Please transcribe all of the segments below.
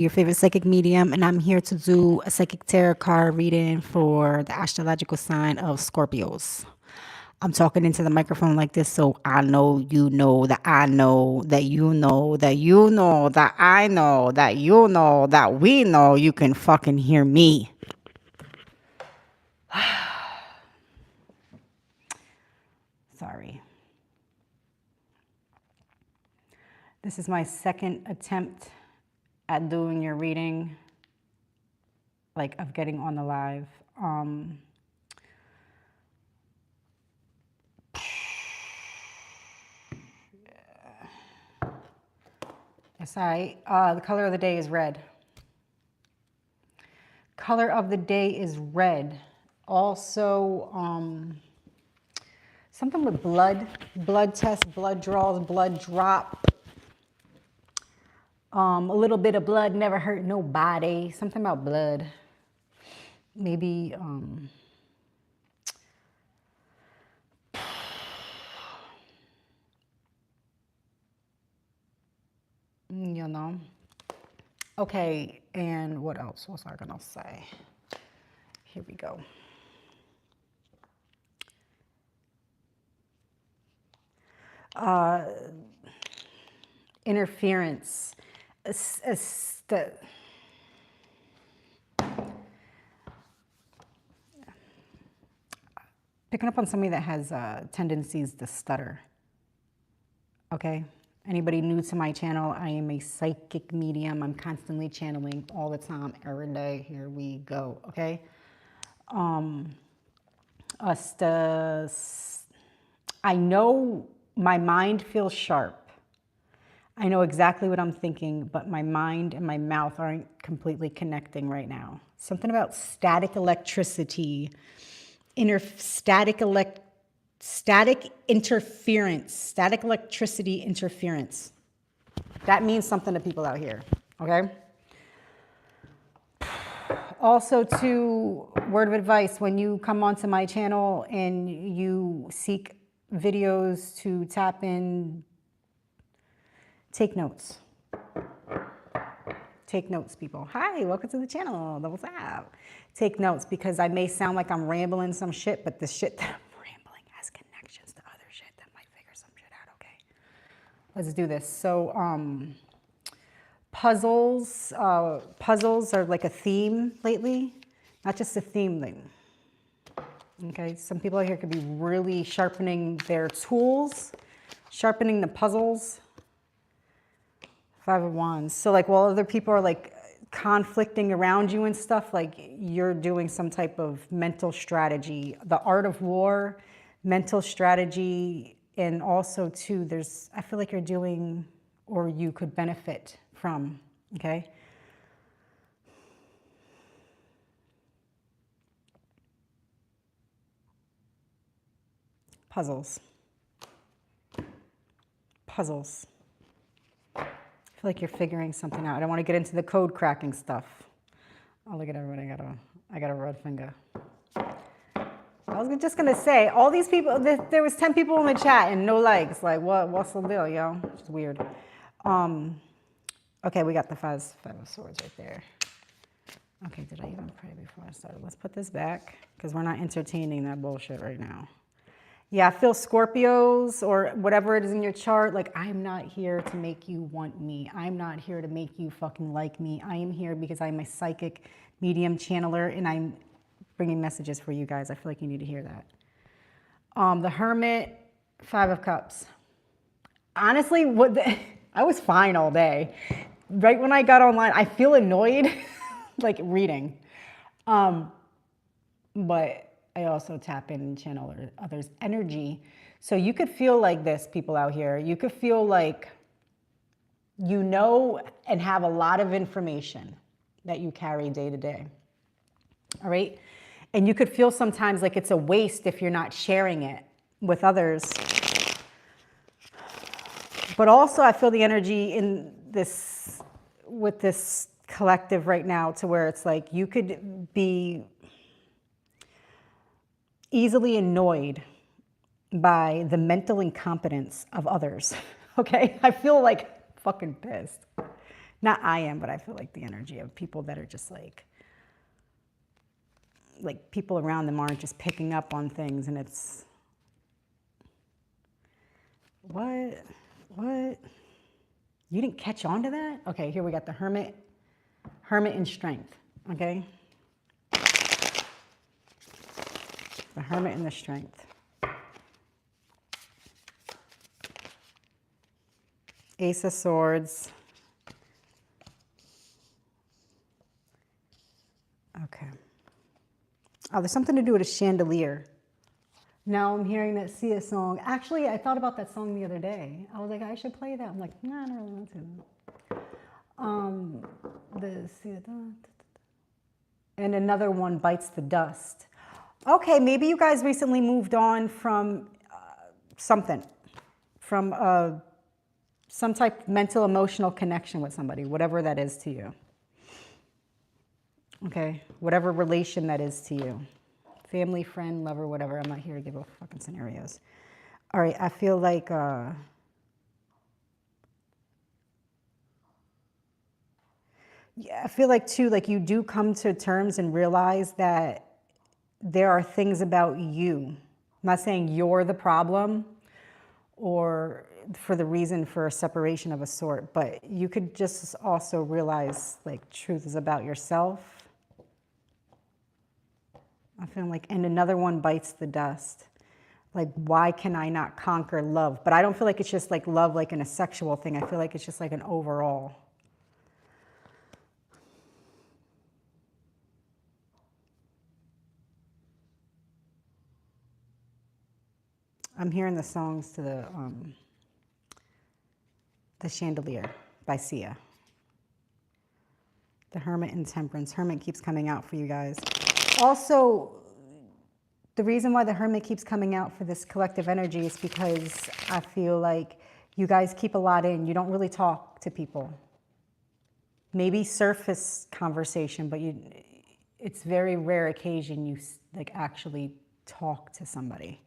your favorite psychic medium, and I'm here to do a psychic tarot card reading for the astrological sign of Scorpios. I'm talking into the microphone like this so I know you know that I know that you know that you know that I know that you know that we know you can fucking hear me. Sorry. This is my second attempt at doing your reading, like of getting on the live. Yes, the color of the day is red. Color of the day is red. Also, something with blood test, blood draws, blood drop. A little bit of blood never hurt nobody. Something about blood. Maybe, you know. Okay, and what else was I gonna say? Here we go. Interference. Picking up on somebody that has tendencies to stutter. Okay? Anybody new to my channel, I am a psychic medium. I'm constantly channeling all the time, every day. Here we go, okay? I know my mind feels sharp. I know exactly what I'm thinking, but my mind and my mouth aren't completely connecting right now. Something about static electricity, static interference, static electricity interference. That means something to people out here, okay? Also, word of advice, when you come onto my channel and you seek videos to tap in, take notes. Take notes, people. Hi, welcome to the channel. What's up? Take notes, because I may sound like I'm rambling some shit, but the shit that I'm rambling has connections to other shit that might figure some shit out, okay? Let's do this. So, puzzles are like a theme lately, not just a theme thing. Okay, some people out here could be really sharpening their tools, sharpening the puzzles. Five of Wands. So like while other people are like conflicting around you and stuff, like you're doing some type of mental strategy, the art of war, mental strategy, and also too, I feel like you're doing, or you could benefit from, okay? Puzzles. Puzzles. I feel like you're figuring something out. I don't want to get into the code cracking stuff. Oh, look at everybody. I got a red finger. I was just going to say, all these people, there was 10 people in the chat and no likes. Like, what's the deal, yo? It's weird. Okay, we got the five of swords right there. Okay, did I even pray before I started? Let's put this back, because we're not entertaining that bullshit right now. Yeah, I feel Scorpios or whatever it is in your chart, like, I'm not here to make you want me. I'm not here to make you fucking like me. I am here because I'm a psychic medium channeler and I'm bringing messages for you guys. I feel like you need to hear that. The Hermit, Five of Cups. Honestly, I was fine all day. Right when I got online, I feel annoyed, like reading. But I also tap in and channel others' energy. So you could feel like this, people out here. You could feel like you know and have a lot of information that you carry day to day. All right? And you could feel sometimes like it's a waste if you're not sharing it with others. But also I feel the energy in this, with this collective right now, to where it's like you could be easily annoyed by the mental incompetence of others, okay? I feel like fucking pissed. Not I am, but I feel like the energy of people that are just like people around them aren't just picking up on things, and it's, what? You didn't catch on to that? Okay, here we got the Hermit and Strength, okay? The Hermit and the Strength. Ace of Swords. Okay. Oh, there's something to do with a chandelier. Now I'm hearing that Sia song. Actually, I thought about that song the other day. I was like, I should play that. I'm like, nah, I don't really want to. The Sia. And another one, Bites the Dust. Okay, maybe you guys recently moved on from something. From some type of mental, emotional connection with somebody, whatever that is to you. Okay, whatever relation that is to you. Family, friend, lover, whatever. I'm not here to give a fucking scenarios. All right, I feel like yeah, I feel like too, like you do come to terms and realize that there are things about you. I'm not saying you're the problem or for the reason for a separation of a sort, but you could just also realize like truth is about yourself. I feel like, and another one, Bites the Dust. Like, why can I not conquer love? But I don't feel like it's just like love like in a sexual thing. I feel like it's just like an overall. I'm hearing the songs to the Chandelier by Sia. The Hermit and Temperance. Hermit keeps coming out for you guys. Also, the reason why the Hermit keeps coming out for this collective energy is because I feel like you guys keep a lot in. You don't really talk to people. Maybe surface conversation, but it's very rare occasion you like actually talk to somebody.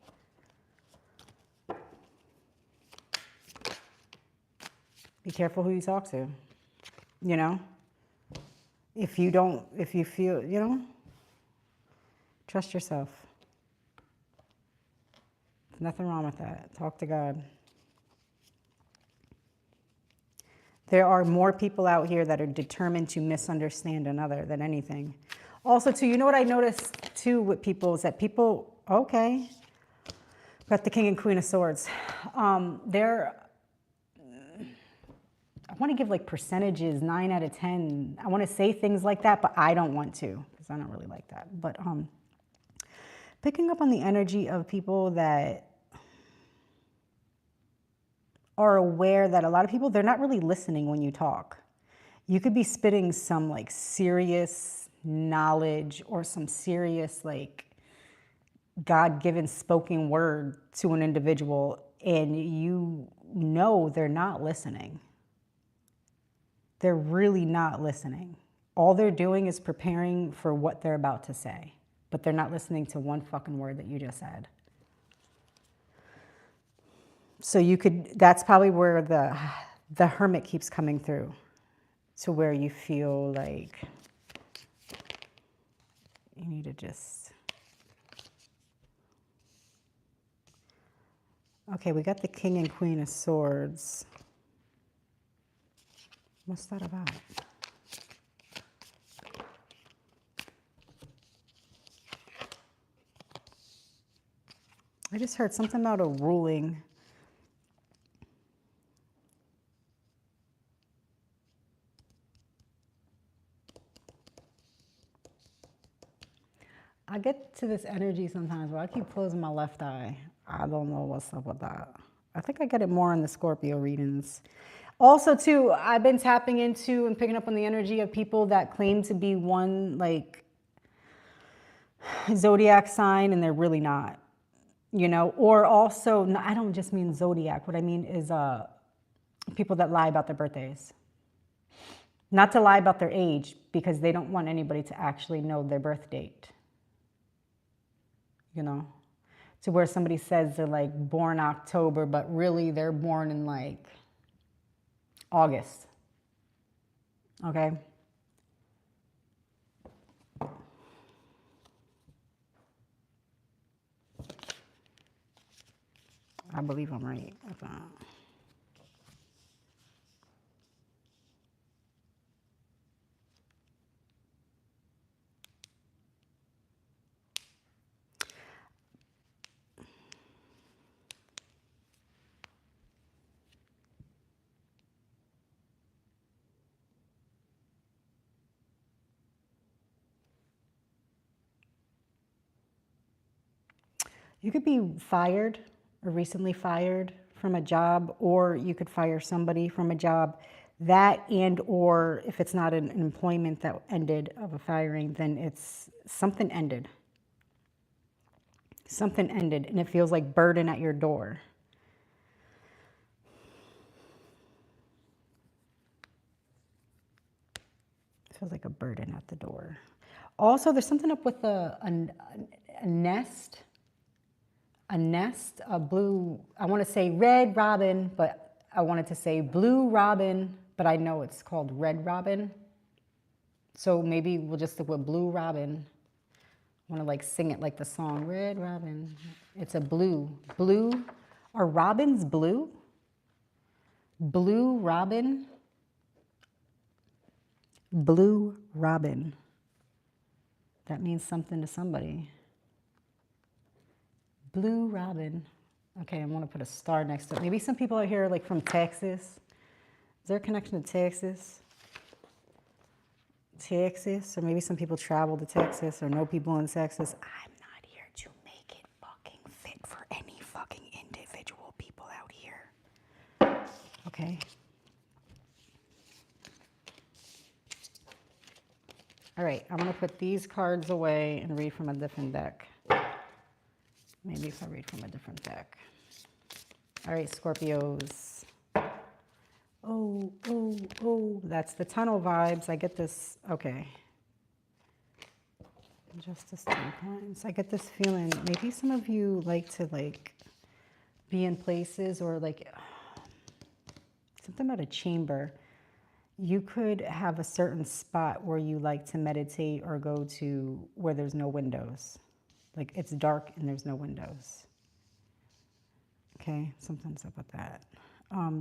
Be careful who you talk to, you know? If you feel, you know, trust yourself. There's nothing wrong with that. Talk to God. There are more people out here that are determined to misunderstand another than anything. Also, too, you know what I noticed, too, with people is that people, okay, got the King and Queen of Swords. I want to give like percentages, 9 out of 10. I want to say things like that, but I don't want to because I don't really like that. But picking up on the energy of people that are aware that a lot of people, they're not really listening when you talk. You could be spitting some like serious knowledge or some serious like God-given spoken word to an individual, and you know they're not listening. They're really not listening. All they're doing is preparing for what they're about to say, but they're not listening to one fucking word that you just said. So you could, that's probably where the Hermit keeps coming through, to where you feel like you need to just, okay, we got the King and Queen of Swords. What's that about? I just heard something about a ruling. I get to this energy sometimes where I keep closing my left eye. I don't know what's up with that. I think I get it more in the Scorpio readings. Also, too, I've been tapping into and picking up on the energy of people that claim to be one, like, zodiac sign, and they're really not, you know? Or also, no, I don't just mean zodiac. What I mean is people that lie about their birthdays. Not to lie about their age, because they don't want anybody to actually know their birth date. You know? To where somebody says they're, like, born October, but really they're born in, like, August. Okay. I believe I'm right. You could be fired or recently fired from a job, or you could fire somebody from a job. That and or if it's not an employment that ended of a firing, then it's something ended. Something ended and it feels like burden at your door. It feels like a burden at the door. Also, there's something up with a nest. A nest, a blue, I want to say red robin, but I wanted to say blue robin, but I know it's called red robin. So maybe we'll just stick with blue robin. I want to like sing it like the song, red robin. It's a blue. Blue, are robins blue? Blue robin? Blue robin. That means something to somebody. Blue robin. Okay, I'm gonna put a star next to it. Maybe some people out here like from Texas. Is there a connection to Texas? Texas, or maybe some people travel to Texas or know people in Texas. I'm not here to make it fucking fit for any fucking individual people out here. Okay. All right, I'm gonna put these cards away and read from a different deck. Maybe if I read from a different deck. All right, Scorpios. Oh, oh, oh, that's the tunnel vibes. I get this, okay. Justice 3 points. I get this feeling, maybe some of you like to like be in places or like something about a chamber. You could have a certain spot where you like to meditate or go to where there's no windows. Like it's dark and there's no windows. Okay, something's up with that.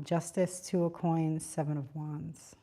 Justice, 2 of coins, 7 of wands.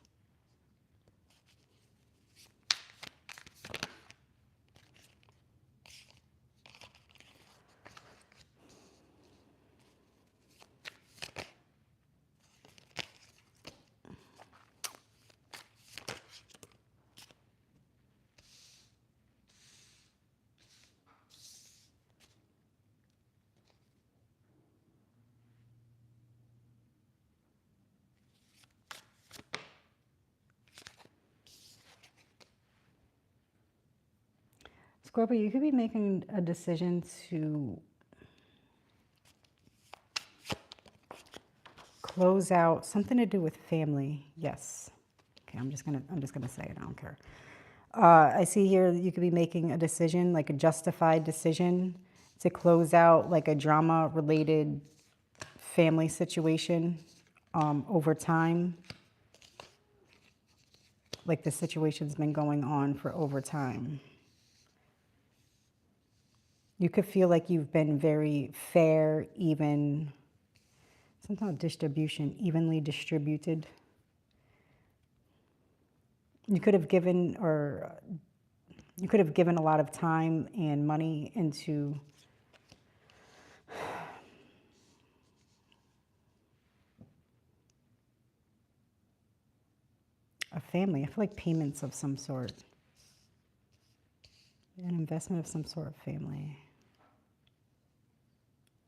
Scorpio, you could be making a decision to close out something to do with family. Yes. Okay, I'm just gonna say it. I don't care. I see here that you could be making a decision, like a justified decision, to close out like a drama-related family situation over time. Like the situation's been going on for over time. You could feel like you've been very fair, even, sometimes distribution, evenly distributed. You could have given a lot of time and money into a family. I feel like payments of some sort. An investment of some sort of family.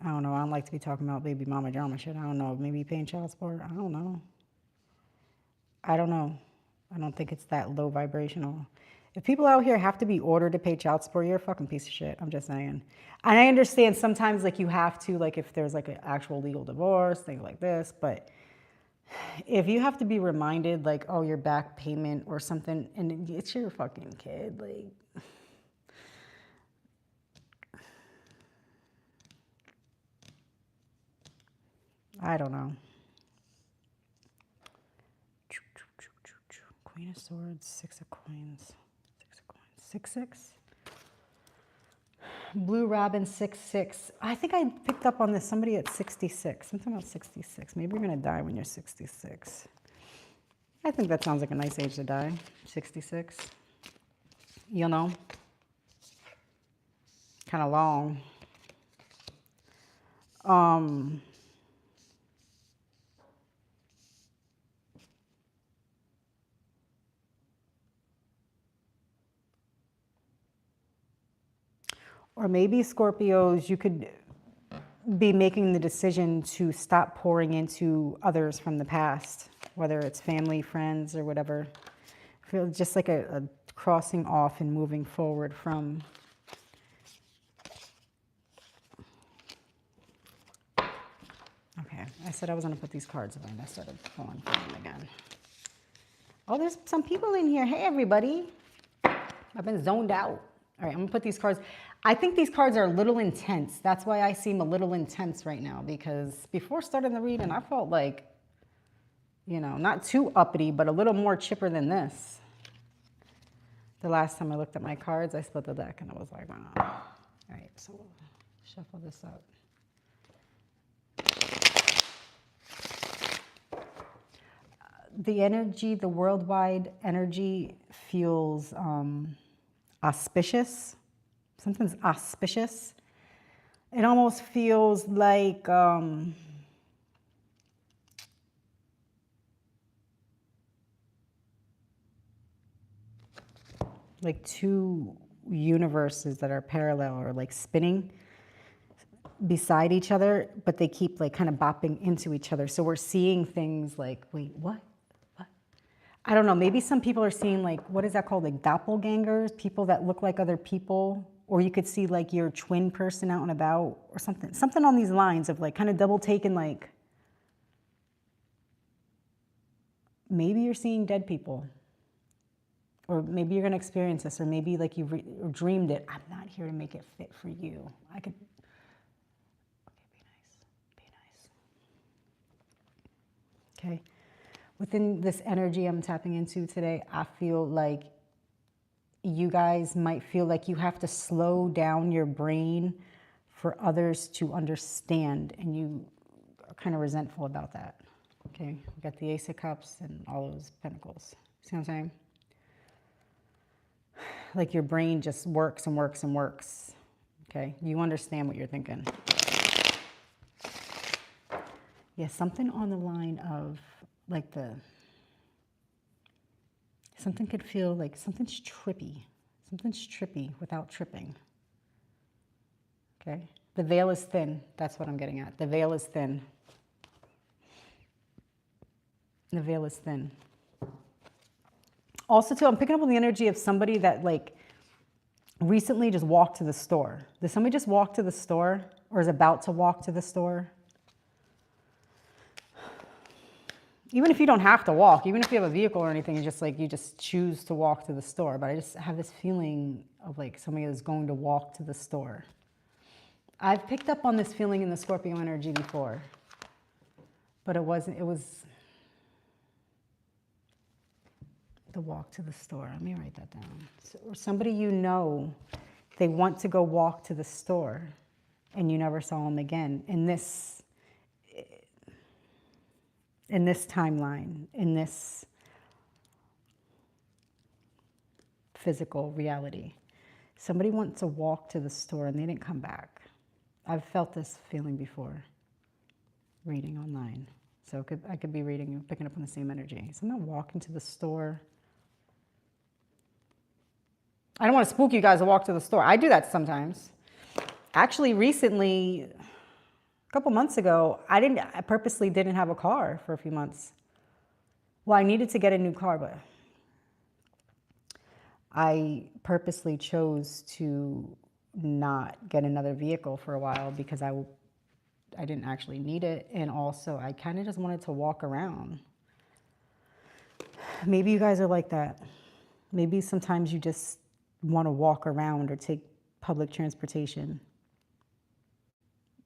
I don't know. I don't like to be talking about baby mama drama shit. I don't know. Maybe paying child support. I don't know. I don't know. I don't think it's that low vibrational. If people out here have to be ordered to pay child support, you're a fucking piece of shit. I'm just saying. And I understand sometimes like you have to, like if there's like an actual legal divorce, things like this. But if you have to be reminded like, oh, your back payment or something, and it's your fucking kid, like. I don't know. Queen of Swords, Six of Coins, Six of Coins, 6-6. Blue Robin, 6-6. I think I picked up on this, somebody at 66, something about 66. Maybe you're gonna die when you're 66. I think that sounds like a nice age to die, 66. You know, kind of long. Or maybe Scorpios, you could be making the decision to stop pouring into others from the past, whether it's family, friends, or whatever. I feel just like a crossing off and moving forward from. Okay, I said I was going to put these cards away and I started pulling for them again. Oh, there's some people in here. Hey, everybody. I've been zoned out. All right, I'm going to put these cards. I think these cards are a little intense. That's why I seem a little intense right now, because before starting the reading, I felt like, you know, not too uppity, but a little more chipper than this. The last time I looked at my cards, I split the deck and I was like, wow. All right, so we'll shuffle this up. The energy, the worldwide energy feels auspicious. Something's auspicious. It almost feels like two universes that are parallel or like spinning beside each other, but they keep like kind of bopping into each other. So we're seeing things like, wait, what? I don't know, maybe some people are seeing like, what is that called? Like doppelgangers, people that look like other people. Or you could see like your twin person out and about or something. Something on these lines of like kind of double taken, like maybe you're seeing dead people. Or maybe you're going to experience this. Or maybe like you've dreamed it. I'm not here to make it fit for you. I could, okay, be nice. Okay. Within this energy I'm tapping into today, I feel like you guys might feel like you have to slow down your brain for others to understand, and you are kind of resentful about that. Okay, we got the Ace of Cups and all those pentacles. See what I'm saying? Like your brain just works and works and works. Okay, you understand what you're thinking. Yeah, something on the line of like something could feel like something's trippy without tripping. Okay, the veil is thin. That's what I'm getting at. The veil is thin. The veil is thin. Also, too, I'm picking up on the energy of somebody that like recently just walked to the store. Did somebody just walk to the store or is about to walk to the store? Even if you don't have to walk, even if you have a vehicle or anything, it's just like you just choose to walk to the store. But I just have this feeling of like somebody that's going to walk to the store. I've picked up on this feeling in the Scorpio energy before, but it was the walk to the store. Let me write that down. So, or somebody you know, they want to go walk to the store and you never saw them again in this timeline, in this physical reality. Somebody wants to walk to the store and they didn't come back. I've felt this feeling before, reading online. So I could be reading and picking up on the same energy. Someone walking to the store. I don't want to spook you guys to walk to the store. I do that sometimes. Actually, recently, a couple months ago, I purposely didn't have a car for a few months. Well, I needed to get a new car, but I purposely chose to not get another vehicle for a while because I didn't actually need it. And also, I kind of just wanted to walk around. Maybe you guys are like that. Maybe sometimes you just want to walk around or take public transportation.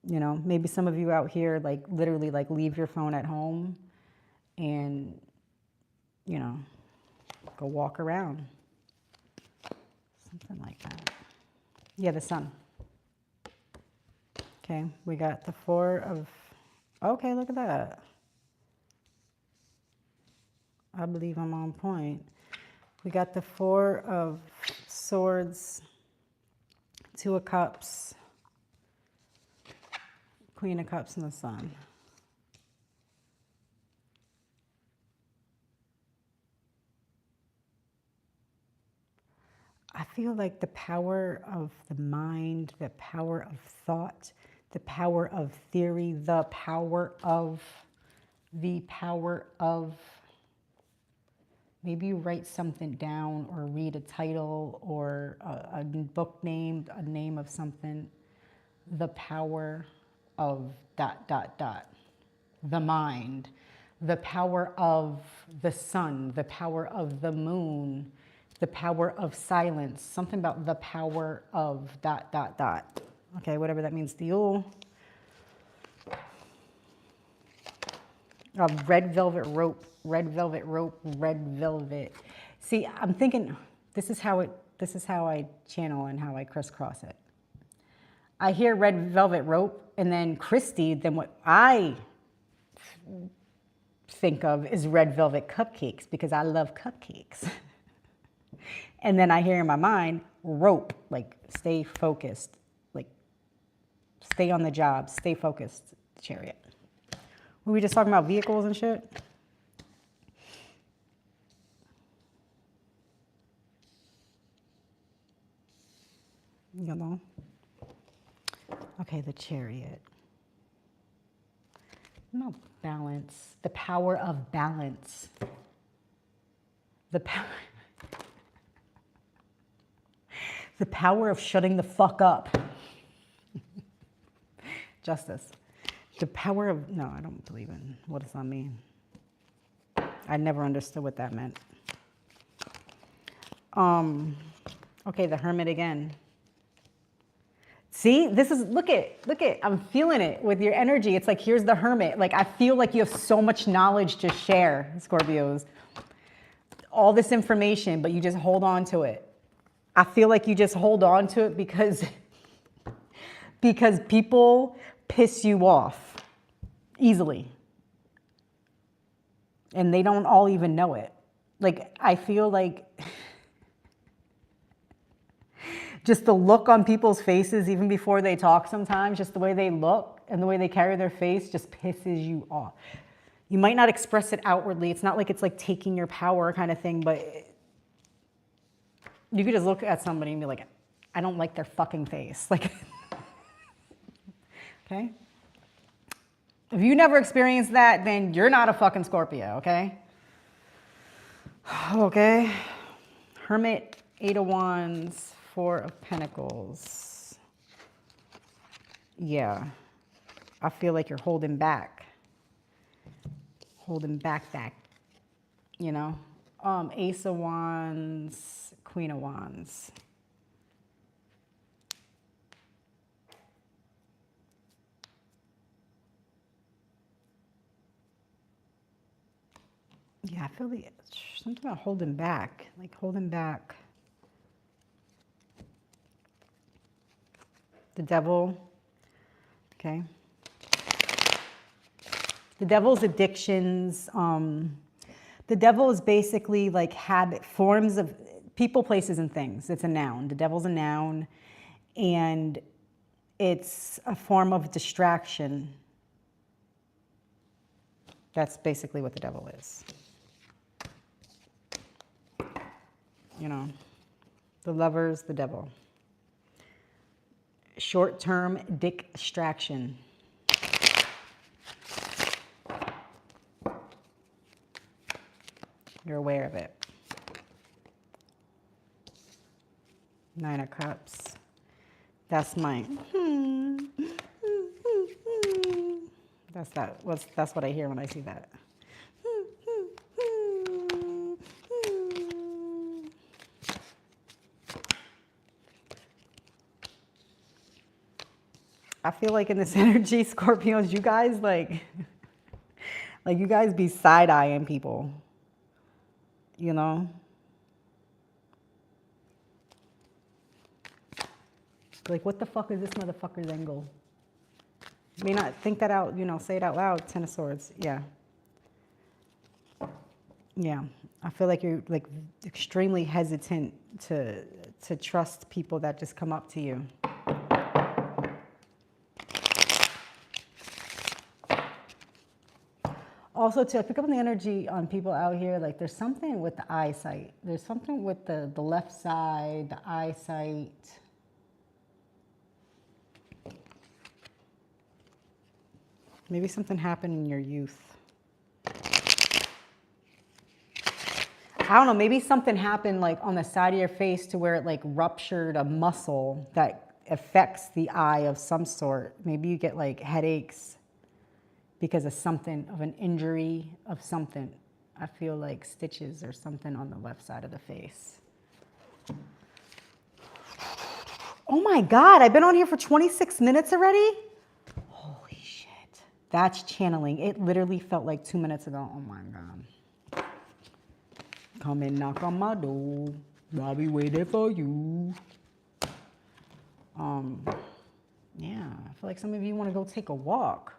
You know, maybe some of you out here, like literally like leave your phone at home and, you know, Go walk around. Something like that. Yeah, the sun. Okay, we got the 4 of, okay, look at that. I believe I'm on point. We got the 4 of Swords, 2 of Cups, Queen of Cups, and the Sun. I feel like the power of the mind, the power of thought, the power of theory, the power of, maybe you write something down or read a title or a book name, a name of something. The power of ... The mind, the power of the sun, the power of the moon, the power of silence, something about the power of ... Okay, whatever that means to you. Red velvet rope, red velvet rope, red velvet. See, I'm thinking this is how I channel and how I crisscross it. I hear red velvet rope and then Kristie, then what I think of is red velvet cupcakes because I love cupcakes. And then I hear in my mind, rope, like stay focused, like stay on the job, stay focused, Chariot. Were we just talking about vehicles and shit? You know? Okay, the Chariot. No, balance. The power of balance. The power of shutting the fuck up. Justice. The power of, no, I don't believe in, what does that mean? I never understood what that meant. Okay, the Hermit again. See, this is, look at, I'm feeling it with your energy. It's like, here's the Hermit. Like, I feel like you have so much knowledge to share, Scorpios. All this information, but you just hold on to it. I feel like you just hold on to it because people piss you off easily. And they don't all even know it. Like, I feel like just the look on people's faces, even before they talk sometimes, just the way they look and the way they carry their face just pisses you off. You might not express it outwardly. It's not like it's like taking your power kind of thing, but you could just look at somebody and be like, I don't like their fucking face. Like, okay? If you never experienced that, then you're not a fucking Scorpio, okay? Okay. Hermit, 8 of Wands, 4 of Pentacles. Yeah. I feel like you're holding back. Holding back, you know? Ace of Wands, Queen of Wands. Yeah, I feel something about holding back, like holding back. The Devil, okay. The Devil's addictions. The Devil is basically like habit, forms of people, places, and things. It's a noun. The Devil's a noun, and it's a form of distraction. That's basically what the Devil is. You know, the Lovers, the Devil. Short-term distraction. You're aware of it. 9 of Cups. That's mine. That's what I hear when I see that. I feel like in this energy, Scorpios, you guys like you guys be side-eyeing people, you know? Like, what the fuck is this motherfucker's angle? You may not think that out, say it out loud, Ten of Swords. Yeah. Yeah. I feel like you're like extremely hesitant to trust people that just come up to you. Also, too, I pick up on the energy on people out here, like there's something with the eyesight. There's something with the left side, the eyesight. Maybe something happened in your youth. I don't know, maybe something happened like on the side of your face to where it like ruptured a muscle that affects the eye of some sort. Maybe you get like headaches because of something, of an injury of something. I feel like stitches or something on the left side of the face. Oh my God, I've been on here for 26 minutes already? Holy shit. That's channeling. It literally felt like 2 minutes ago. Oh my God. Come and knock on my door. I'll be waiting for you. Yeah, I feel like some of you want to go take a walk.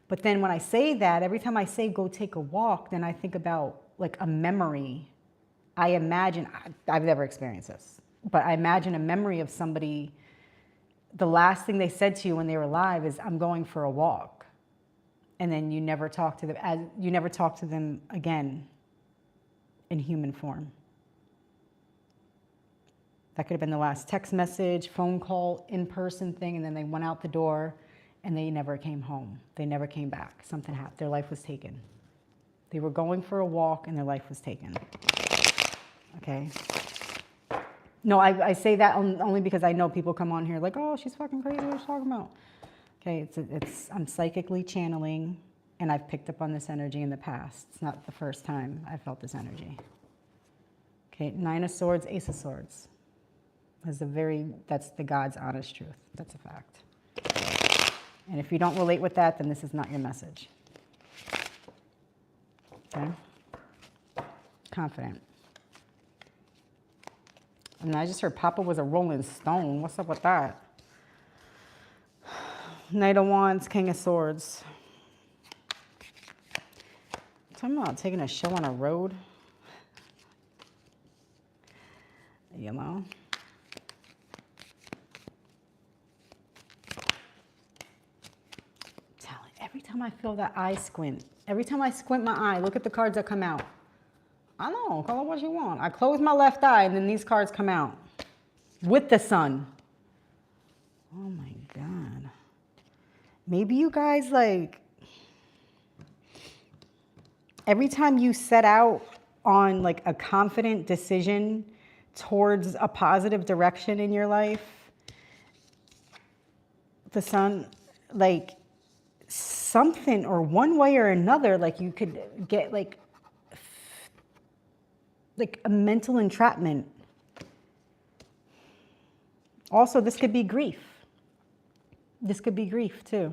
But then when I say that, every time I say go take a walk, then I think about like a memory. I imagine, I've never experienced this, but I imagine a memory of somebody, the last thing they said to you when they were alive is, I'm going for a walk. And then you never talk to them, you never talk to them again in human form. That could have been the last text message, phone call, in-person thing, and then they went out the door and they never came home. They never came back. Something happened. Their life was taken. They were going for a walk and their life was taken. Okay? No, I say that only because I know people come on here like, oh, she's fucking crazy. What are you talking about? Okay, I'm psychically channeling, and I've picked up on this energy in the past. It's not the first time I felt this energy. Okay, Nine of Swords, Ace of Swords. That's the God's honest truth. That's a fact. And if you don't relate with that, then this is not your message. Okay? Confident. And I just heard Papa was a rolling stone. What's up with that? Knight of Wands, King of Swords. Talking about taking a show on a road. You know? Every time I feel that eye squint, every time I squint my eye, look at the cards that come out. I know, call it what you want. I close my left eye and then these cards come out with the sun. Oh my God. Maybe you guys like, every time you set out on like a confident decision towards a positive direction in your life, the sun, like, something or one way or another, like you could get like a mental entrapment. Also, this could be grief. This could be grief too.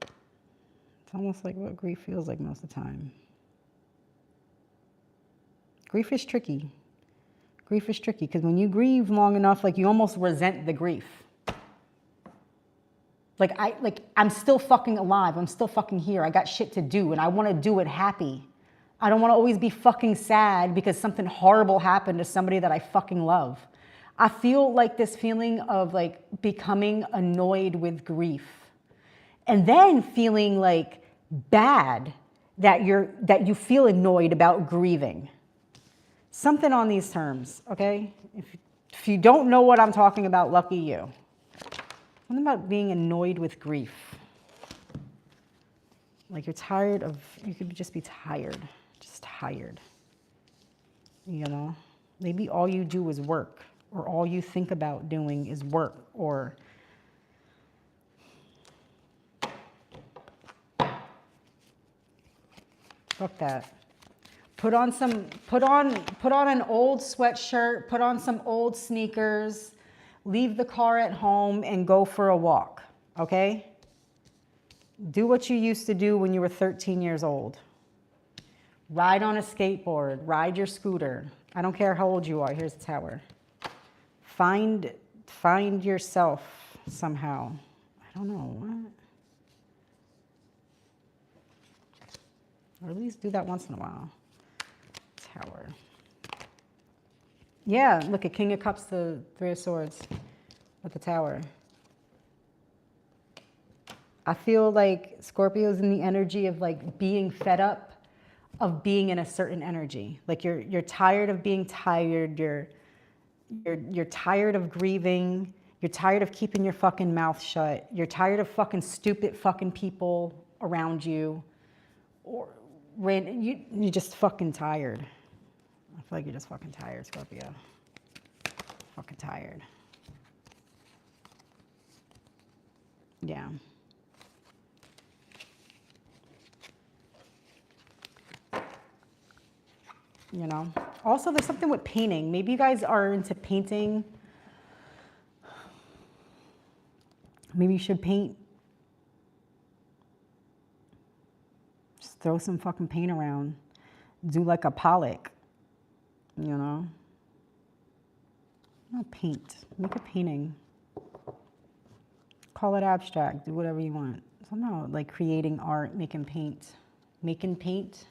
It's almost like what grief feels like most of the time. Grief is tricky. Grief is tricky because when you grieve long enough, like you almost resent the grief. I'm still fucking alive. I'm still fucking here. I got shit to do and I want to do it happy. I don't want to always be fucking sad because something horrible happened to somebody that I fucking love. I feel like this feeling of like becoming annoyed with grief and then feeling like bad that you feel annoyed about grieving. Something on these terms, okay? If you don't know what I'm talking about, lucky you. Something about being annoyed with grief. Like you're tired of, you could just be tired, just tired. You know, maybe all you do is work, or all you think about doing is work, or fuck that. Put on an old sweatshirt, put on some old sneakers, leave the car at home and go for a walk, okay? Do what you used to do when you were 13 years old. Ride on a skateboard, ride your scooter. I don't care how old you are, here's the tower. Find find yourself somehow. I don't know what. Or at least do that once in a while. Tower. Yeah, look at King of Cups, the Three of Swords with the Tower. I feel like Scorpio's in the energy of like being fed up of being in a certain energy. Like you're tired of being tired. You're tired of grieving. You're tired of keeping your fucking mouth shut. You're tired of fucking stupid fucking people around you. Or you're just fucking tired. I feel like you're just fucking tired, Scorpio. Fucking tired. Yeah. You know? Also, there's something with painting. Maybe you guys are into painting. Maybe you should paint. Just throw some fucking paint around. Do like a Pollock, you know? Not paint. Make a painting. Call it abstract. Do whatever you want. Somehow, like creating art, making paint. Making paint.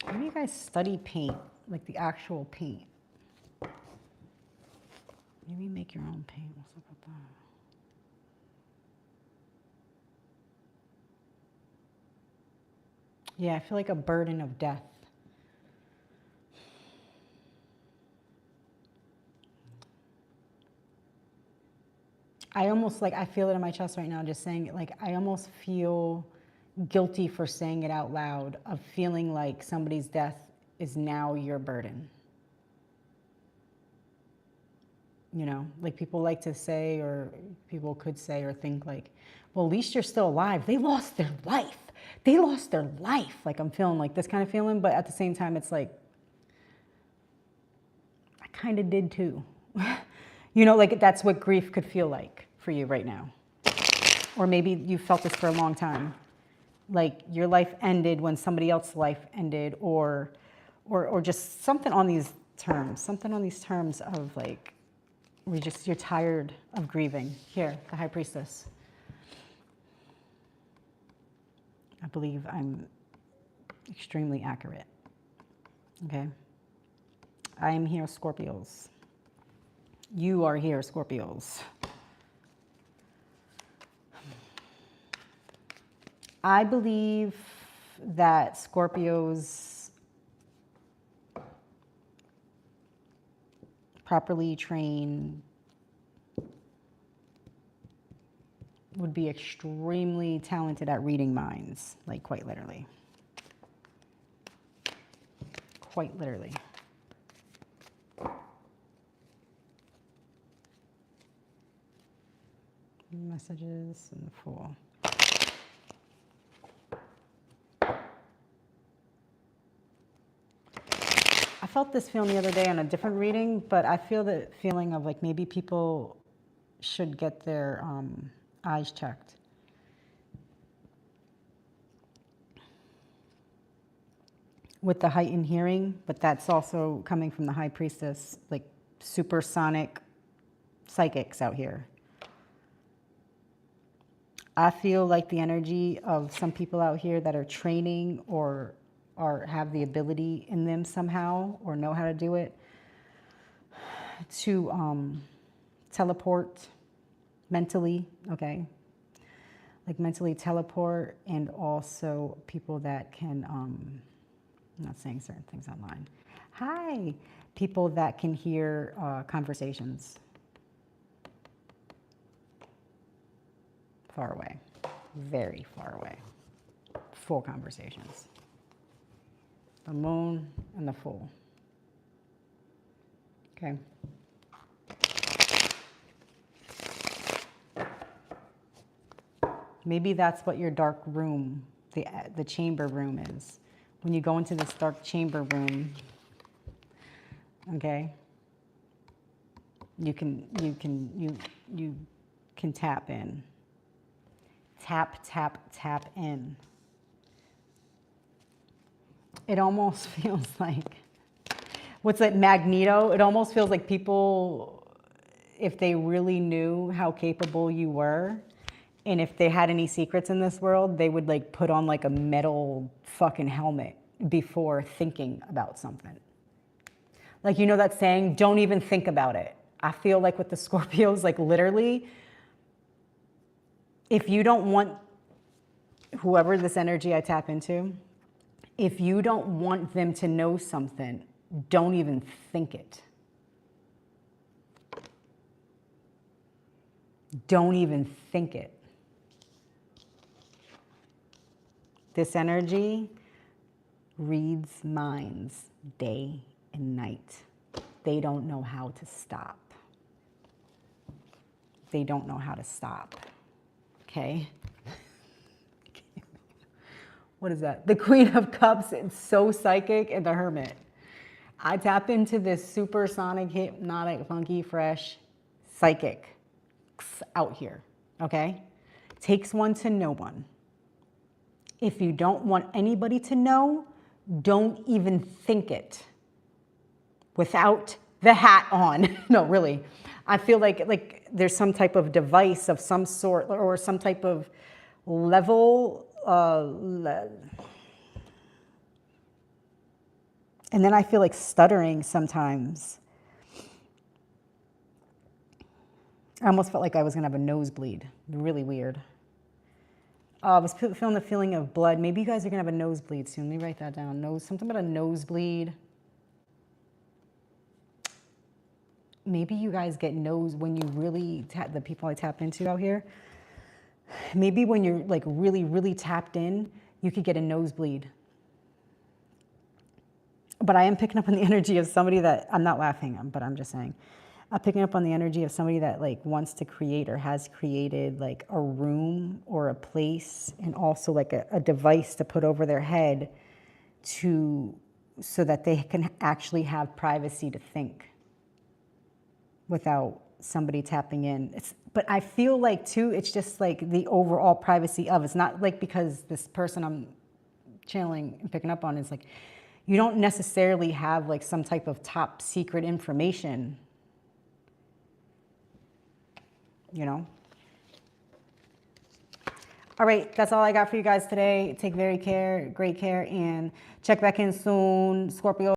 Maybe you guys study paint, like the actual paint. Maybe make your own paint. What's up with that? Yeah, I feel like a burden of death. I almost like, I feel it in my chest right now, just saying it. Like, I almost feel guilty for saying it out loud, of feeling like somebody's death is now your burden. You know, like people like to say, or people could say or think like, well, at least you're still alive. They lost their life. They lost their life. Like I'm feeling like this kind of feeling, but at the same time, it's like, I kind of did too. You know, like that's what grief could feel like for you right now. Or maybe you felt this for a long time. Like your life ended when somebody else's life ended, or just something on these terms of like, you're tired of grieving. Here, the High Priestess. I believe I'm extremely accurate. Okay. I am here, Scorpios. You are here, Scorpios. I believe that Scorpios, properly trained, would be extremely talented at reading minds, like quite literally. Quite literally. Messages and the Fool. I felt this feeling the other day on a different reading, but I feel the feeling of like maybe people should get their eyes checked. With the heightened hearing, but that's also coming from the High Priestess, like supersonic psychics out here. I feel like the energy of some people out here that are training or have the ability in them somehow, or know how to do it, to teleport mentally, okay? Like mentally teleport, and also people that can, I'm not saying certain things online. Hi, people that can hear conversations far away, very far away, full conversations. The Moon and the Fool. Okay. Maybe that's what your dark room, the chamber room is. When you go into this dark chamber room, okay, you can tap in. Tap in. It almost feels like, what's that, Magneto? It almost feels like people, if they really knew how capable you were, and if they had any secrets in this world, they would like put on like a metal fucking helmet before thinking about something. Like, you know that saying, don't even think about it. I feel like with the Scorpios, like literally, if you don't want whoever this energy I tap into, if you don't want them to know something, don't even think it. Don't even think it. This energy reads minds day and night. They don't know how to stop. They don't know how to stop. Okay? What is that? The Queen of Cups, it's so psychic, and the Hermit. I tap into this supersonic, hypnotic, funky, fresh, psychic out here, okay? Takes one to know one. If you don't want anybody to know, don't even think it without the hat on. No, really. I feel like there's some type of device of some sort or some type of level. And then I feel like stuttering sometimes. I almost felt like I was going to have a nosebleed. Really weird. I was feeling the feeling of blood. Maybe you guys are going to have a nosebleed soon. Let me write that down. Something about a nosebleed. Maybe you guys get when you really the people I tap into out here. Maybe when you're like really, really tapped in, you could get a nosebleed. But I am picking up on the energy of somebody that, I'm not laughing, but I'm just saying. I'm picking up on the energy of somebody that like wants to create or has created like a room or a place and also like a device to put over their head so that they can actually have privacy to think without somebody tapping in. But I feel like too, it's just like the overall privacy of, it's not like because this person I'm channeling and picking up on is like, you don't necessarily have like some type of top secret information, you know? All right, that's all I got for you guys today. Take great care, and check back in soon, Scorpio.